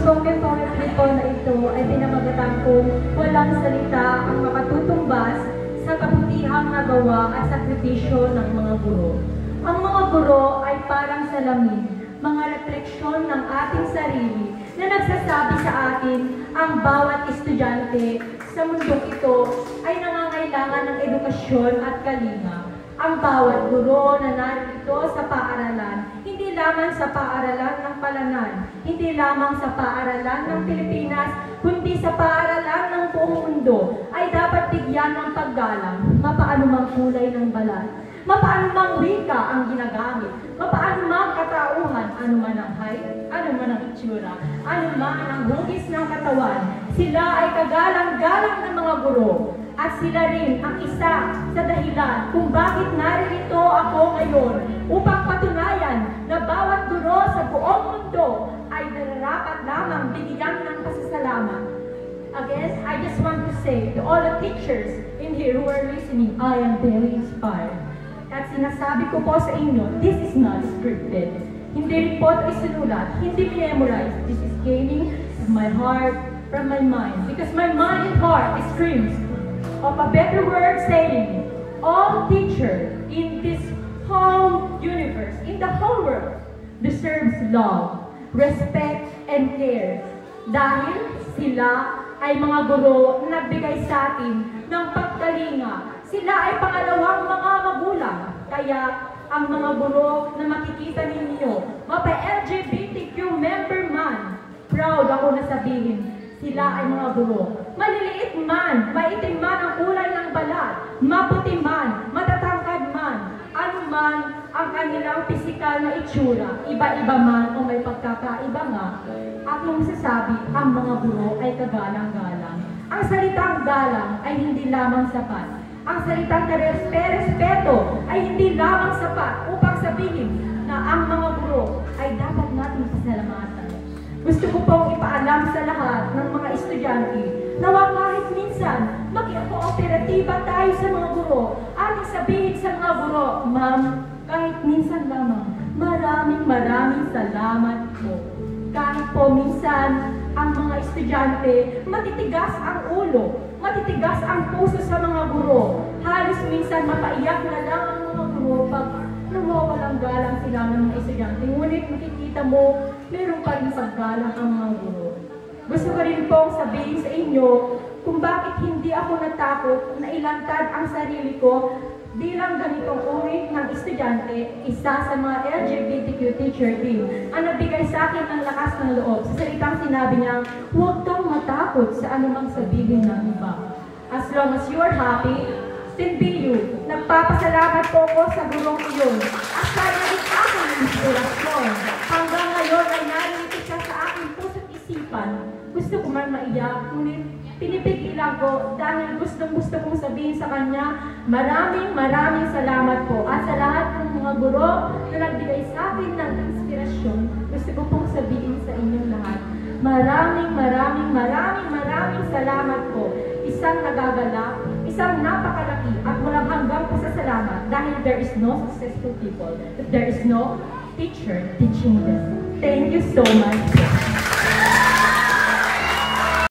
spoken poetry po na ito ay pinamagatan kong walang salita ang makatutumbas sa kabutihang nagawa at sakripisyo ng mga guro. Ang mga guro ay parang salamin, mga refleksyon ng ating sarili na nagsasabi sa atin ang bawat estudyante sa mundong ito ay nangangailangan ng edukasyon at kalinga. Ang bawat guro na narito sa paaralan, hindi lamang sa paaralan ng Palanan, hindi lamang sa paaralan ng Pilipinas, kundi sa paaralan ng buong mundo, ay dapat bigyan ng paggalang, mapaano mang kulay ng balat, mapaano mang wika ang ginagamit, mapaano mang katauhan, ano man ang height, ano man ang itsura, ano man ang hugis ng katawan. Sila ay kagalang-galang ng mga guro. At sila rin ang isa sa dahilan kung bakit naririto ako ngayon upang patunayan na bawat guro sa buong mundo ay nararapat lamang bigyan ng pasasalamat. Again, I just want to say to all the teachers in here who are listening, I am very inspired. At sinasabi ko po sa inyo, this is not scripted. Hindi rin po ito isinulat, hindi memorize. This is gaining from my heart, from my mind. Because my mind and heart screams of a better word saying, all teachers in this whole universe, in the whole world, deserves love, respect, and care. Dahil sila ay mga guro na nagbigay sa atin ng pagkalinga. Sila ay pangalawang mga magulang. Kaya ang mga guro na makikita ninyo, mapa-LGBTQ member man, proud ako na sabihin, sila ay mga guro. Maliliit man, maitim man ang kulay ng balat, maputi man, matatangkad man, ano man ang kanilang pisikal na itsura, iba-iba man o may pagkakaiba nga, akong sasabi, ang mga guro ay kagalang-galang. Ang salitang galang ay hindi lamang sapat. Ang salitang respeto ay hindi lamang sapat upang sabihin na ang mga guro ay dapat natin pasalamatan. Gusto ko pong ipaalam sa lahat ng mga estudyante na kahit minsan maging kooperatiba tayo sa mga guro. Ating sabihin sa mga guro, ma'am, kahit minsan lamang, maraming salamat po. Kahit po minsan ang mga estudyante, matitigas ang ulo, matitigas ang puso sa mga guro. Halos minsan mapaiyak na lang ang mga guro pag nawawalang galang sila ng mga estudyante. Ngunit makikita mo, meron pa rin paggalang ang mga guro. Gusto ko rin pong sabihin sa inyo kung bakit hindi ako natakot na ilantad ang sarili ko bilang ganitong uri ng estudyante, isa sa mga LGBTQ teacher din, ang nagbigay sa akin ng lakas ng loob. Sa salitang sinabi niya, huwag kang matakot sa anumang sabihin ng iba. As long as you are happy, still be you. Nagpapasalamat po ko sa gurong iyon. At sana rin aking inspirasyon. Hanggang ngayon ay narito siya sa aking puso't isipan. Gusto ko man maiyak, ngunit pinipigilan ko dahil gustong-gusto kong sabihin sa kanya, maraming salamat po. At sa lahat ng mga guro na nagbigay sa akin ng inspirasyon, gusto ko pong sabihin sa inyong lahat, maraming salamat po. Isang nagagalak, isang napakalaki at walang hanggang pasasalamat dahil there is no successful people if there is no teacher teaching them. Thank you so much.